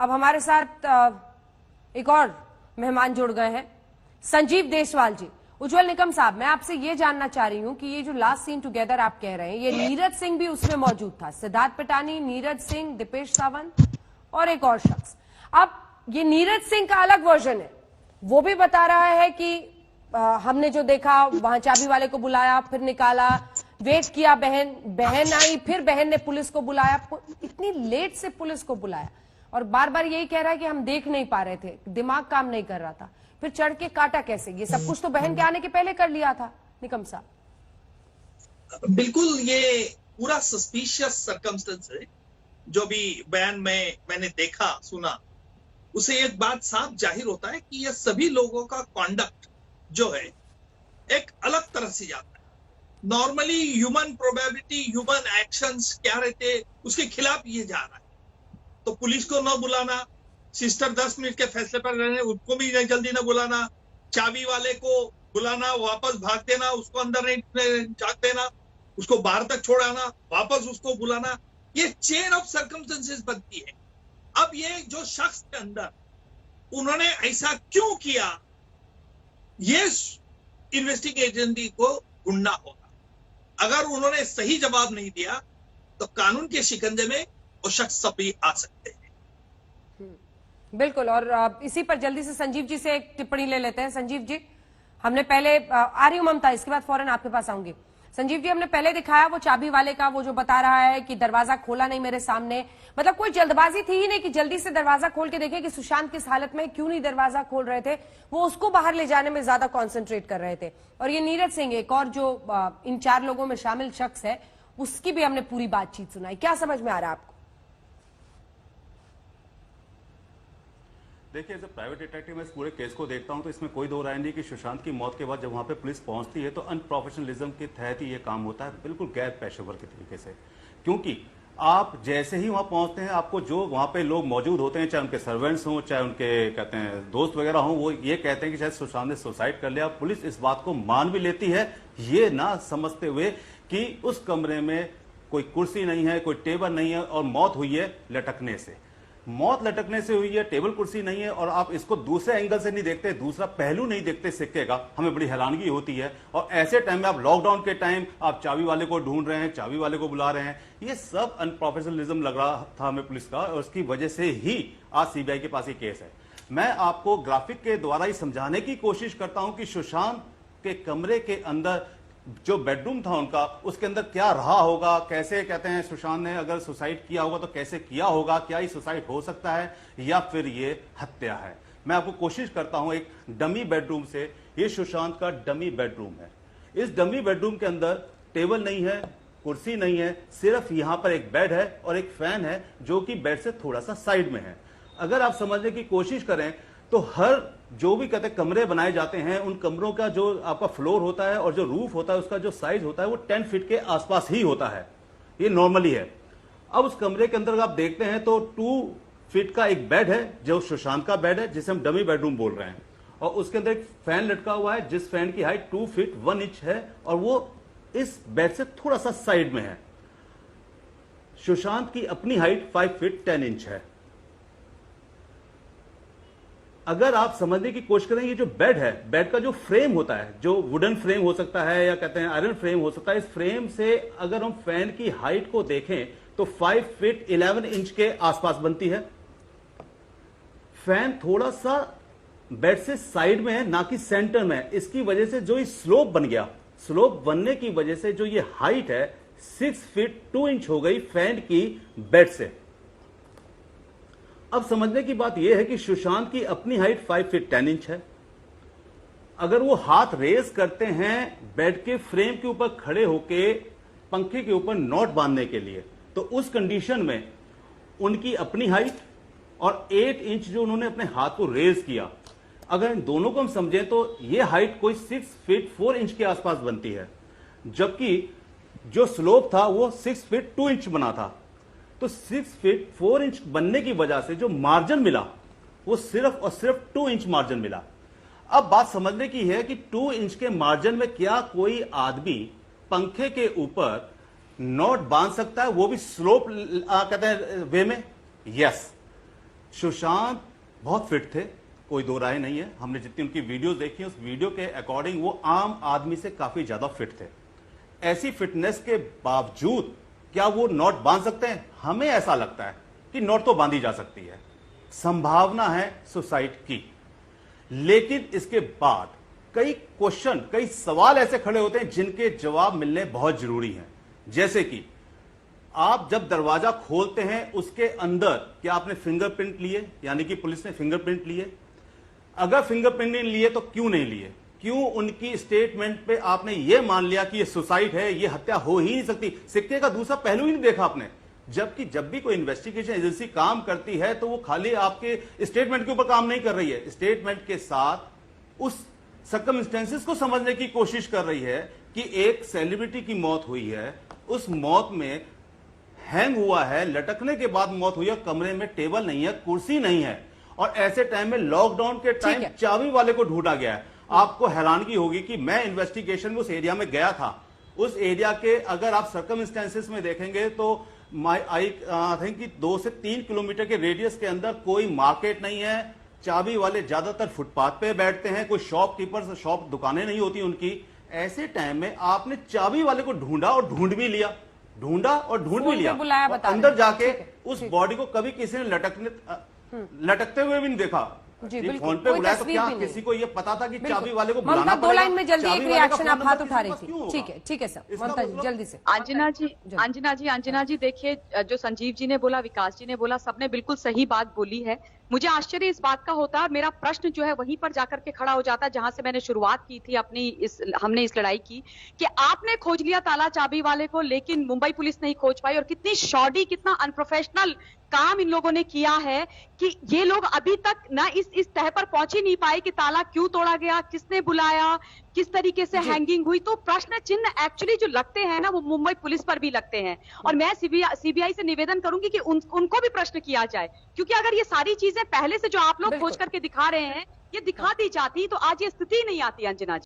अब हमारे साथ एक और मेहमान जुड़ गए हैं, संजीव देशवाल जी। उज्जवल निकम साहब, मैं आपसे ये जानना चाह रही हूं कि ये जो लास्ट सीन टुगेदर आप कह रहे हैं, ये नीरज सिंह भी उसमें मौजूद था, सिद्धार्थ पिटानी, नीरज सिंह, दीपेश सावंत और एक और शख्स। अब ये नीरज सिंह का अलग वर्जन है, वो भी बता रहा है कि हमने जो देखा वहां चाबी वाले को बुलाया, फिर निकाला, वेट किया, बहन आई, फिर बहन ने पुलिस को बुलाया, इतनी लेट से पुलिस को बुलाया और बार बार यही कह रहा है कि हम देख नहीं पा रहे थे, दिमाग काम नहीं कर रहा था, फिर चढ़ के काटा कैसे? ये सब कुछ तो बहन के आने के पहले कर लिया था निकम साहब। बिल्कुल, ये पूरा सस्पिशियस सर्कमस्टेंस है। जो भी बयान में मैंने देखा सुना, उसे एक बात साफ जाहिर होता है कि ये सभी लोगों का कॉन्डक्ट जो है एक अलग तरह से जाता है। Normally human probability, human actions क्या रहते, उसके खिलाफ ये जा रहा है। तो पुलिस को न बुलाना, सिस्टर 10 मिनट के फैसले पर रहने, उसको भी जल्दी न बुलाना, चाबी वाले को बुलाना, वापस भाग देना, उसको अंदर नहीं झाँक देना, उसको बाहर तक छोड़ाना, वापस उसको बुलाना, ये चेन ऑफ सर्कमस्टेंसेस बनती है। अब ये जो शख्स के अंदर उन्होंने ऐसा क्यों किया, ये इन्वेस्टिगेशन को ढूंढना होगा। अगर उन्होंने सही जवाब नहीं दिया तो कानून के शिकंजे में वो शख्स सभी आ सकते हैं। बिल्कुल, और इसी पर जल्दी से संजीव जी से एक टिप्पणी ले लेते हैं। संजीव जी, हमने पहले आ रही हूं ममता, इसके बाद फौरन आपके पास आऊंगी। संजीव जी, हमने पहले दिखाया वो चाबी वाले का, वो जो बता रहा है कि दरवाजा खोला नहीं मेरे सामने, मतलब कोई जल्दबाजी थी ही नहीं कि जल्दी से दरवाजा खोल के देखे कि सुशांत किस हालत में, क्यों नहीं दरवाजा खोल रहे थे, वो उसको बाहर ले जाने में ज्यादा कॉन्सेंट्रेट कर रहे थे। और ये नीरज सिंह, एक और जो इन 4 लोगों में शामिल शख्स है, उसकी भी हमने पूरी बातचीत सुनाई। क्या समझ में आ रहा है आपको? देखिए, एज ए प्राइवेट डिटेक्टिव मैं इस पूरे केस को देखता हूं तो इसमें कोई दो राय नहीं कि सुशांत की मौत के बाद जब वहां पे पुलिस पहुंचती है तो अनप्रोफेशनलिज्म के तहत ही ये काम होता है, बिल्कुल गैर पेशेवर के तरीके से। क्योंकि आप जैसे ही वहां पहुंचते हैं, आपको जो वहां पे लोग मौजूद होते हैं, चाहे उनके सर्वेंट्स हों, चाहे उनके कहते हैं दोस्त वगैरह हों, वो ये कहते हैं कि शायद सुशांत ने सुसाइड कर लिया। पुलिस इस बात को मान भी लेती है, ये ना समझते हुए कि उस कमरे में कोई कुर्सी नहीं है, कोई टेबल नहीं है और मौत हुई है लटकने से। मौत लटकने से हुई है, टेबल कुर्सी नहीं है, और आप इसको दूसरे एंगल से नहीं देखते, दूसरा पहलू नहीं देखते सिक्के का, हमें बड़ी हैरानगी होती है। और ऐसे टाइम में आप लॉकडाउन के टाइम आप चाबी वाले को ढूंढ रहे हैं, चाबी वाले को बुला रहे हैं, ये सब अनप्रोफेशनलिज्म लग रहा था हमें पुलिस का, और उसकी वजह से ही आज सीबीआई के पास ये केस है। मैं आपको ग्राफिक के द्वारा ही समझाने की कोशिश करता हूं कि सुशांत के कमरे के अंदर जो बेडरूम था उनका, उसके अंदर क्या रहा होगा, कैसे कहते हैं सुशांत ने अगर सुसाइड किया होगा तो कैसे किया होगा, क्या ये सुसाइड हो सकता है या फिर ये हत्या है। मैं आपको कोशिश करता हूं एक डमी बेडरूम से, ये सुशांत का डमी बेडरूम है। इस डमी बेडरूम के अंदर टेबल नहीं है, कुर्सी नहीं है, सिर्फ यहां पर एक बेड है और एक फैन है जो कि बेड से थोड़ा सा साइड में है। अगर आप समझने की कोशिश करें तो हर जो भी कहते हैं कमरे बनाए जाते हैं, उन कमरों का जो आपका फ्लोर होता है और जो रूफ होता है उसका जो साइज होता है वो 10 फीट के आसपास ही होता है, ये नॉर्मली है। अब उस कमरे के अंदर आप देखते हैं तो 2 फीट का एक बेड है जो सुशांत का बेड है, जिसे हम डमी बेडरूम बोल रहे हैं, और उसके अंदर एक फैन लटका हुआ है जिस फैन की हाइट 2 फीट 1 इंच है और वो इस बेड से थोड़ा सा साइड में है। सुशांत की अपनी हाइट 5 फीट 10 इंच है। अगर आप समझने की कोशिश करें, ये जो बेड है, बेड का जो फ्रेम होता है, जो वुडन फ्रेम हो सकता है या कहते हैं आयरन फ्रेम हो सकता है, इस फ्रेम से अगर हम फैन की हाइट को देखें तो 5 फीट 11 इंच के आसपास बनती है। फैन थोड़ा सा बेड से साइड में है, ना कि सेंटर में है। इसकी वजह से जो ये स्लोप बन गया, स्लोप बनने की वजह से जो ये हाइट है 6 फीट 2 इंच हो गई फैन की बेड से। अब समझने की बात यह है कि सुशांत की अपनी हाइट 5 फीट 10 इंच है। अगर वो हाथ रेज करते हैं बेड के फ्रेम के ऊपर खड़े होके पंखे के ऊपर नॉट बांधने के लिए, तो उस कंडीशन में उनकी अपनी हाइट और 8 इंच जो उन्होंने अपने हाथ को रेज किया, अगर इन दोनों को हम समझें तो ये हाइट कोई 6 फीट 4 इंच के आसपास बनती है, जबकि जो स्लोप था वो 6 फीट 2 इंच बना था। तो 6 फीट 4 इंच बनने की वजह से जो मार्जिन मिला वो सिर्फ और सिर्फ 2 इंच मार्जिन मिला। अब बात समझने की है कि 2 इंच के मार्जिन में क्या कोई आदमी पंखे के ऊपर नॉट बांध सकता है, वो भी स्लोप कहते हैं वे में? यस। सुशांत बहुत फिट थे, कोई दो राय नहीं है। हमने जितनी उनकी वीडियोस देखी उस वीडियो के अकॉर्डिंग वो आम आदमी से काफी ज्यादा फिट थे। ऐसी फिटनेस के बावजूद क्या वो नोट बांध सकते हैं? हमें ऐसा लगता है कि नोट तो बांधी जा सकती है, संभावना है सुसाइड की। लेकिन इसके बाद कई क्वेश्चन, कई सवाल ऐसे खड़े होते हैं जिनके जवाब मिलने बहुत जरूरी हैं। जैसे कि आप जब दरवाजा खोलते हैं उसके अंदर क्या आपने फिंगरप्रिंट लिए, यानी कि पुलिस ने फिंगरप्रिंट लिए? अगर फिंगरप्रिंट नहीं लिए तो क्यों नहीं लिए? क्यों उनकी स्टेटमेंट पे आपने यह मान लिया कि यह सुसाइड है, यह हत्या हो ही नहीं सकती? सिक्के का दूसरा पहलू ही नहीं देखा आपने। जबकि जब भी कोई इन्वेस्टिगेशन एजेंसी काम करती है तो वो खाली आपके स्टेटमेंट के ऊपर काम नहीं कर रही है, स्टेटमेंट के साथ उस सर्कमस्टेंसेस को समझने की कोशिश कर रही है कि एक सेलिब्रिटी की मौत हुई है, उस मौत में हैंग हुआ है, लटकने के बाद मौत हुई है, कमरे में टेबल नहीं है, कुर्सी नहीं है, और ऐसे टाइम में लॉकडाउन के टाइम चाबी वाले को ढूंढा गया है। आपको हैरानगी होगी कि मैं इन्वेस्टिगेशन में उस एरिया में गया था, उस एरिया के अगर आप सर्कमस्टेंसेस में देखेंगे तो आई थिंक कि 2 से 3 किलोमीटर के रेडियस के अंदर कोई मार्केट नहीं है, चाबी वाले ज्यादातर फुटपाथ पे बैठते हैं, कोई शॉपकीपर्स, शॉप दुकानें नहीं होती उनकी। ऐसे टाइम में आपने चाबी वाले को ढूंढा और ढूंढ भी लिया, ढूंढा और ढूंढ भी लिया, और अंदर जाके उस बॉडी को कभी किसी ने लटकते हुए भी नहीं देखा। जी, फोन पे बुलाया तो क्या किसी को ये पता था कि चाबी वाले को ममता, बुलाना 2 लाइन में जल्दी चाबी एक वाले का रिएक्शन फोन आप नंबर हाथ किसी उठा के रही पास थी। क्यों होगा? ठीक है सर, इसका ममता जी मतलब- जल्दी से। अंजना जी देखिए, जो संजीव जी ने बोला, विकास जी ने बोला, सबने बिल्कुल सही बात बोली है। मुझे आश्चर्य इस बात का होता है, और मेरा प्रश्न जो है वहीं पर जाकर के खड़ा हो जाता है जहां से मैंने शुरुआत की थी अपनी हमने इस लड़ाई की, कि आपने खोज लिया ताला चाबी वाले को, लेकिन मुंबई पुलिस नहीं खोज पाई। और कितनी शॉडी, कितना अनप्रोफेशनल काम इन लोगों ने किया है कि ये लोग अभी तक ना इस तह पर पहुंच ही नहीं पाए कि ताला क्यों तोड़ा गया, किसने बुलाया, किस तरीके से हैंगिंग हुई। तो प्रश्न चिन्ह एक्चुअली जो लगते हैं ना, वो मुंबई पुलिस पर भी लगते हैं। और मैं सीबीआई से निवेदन करूंगी कि उनको भी प्रश्न किया जाए, क्योंकि अगर ये सारी चीजें पहले से जो आप लोग खोज करके दिखा रहे हैं, ये दिखा दी जाती तो आज ये स्थिति नहीं आती। अंजना जी।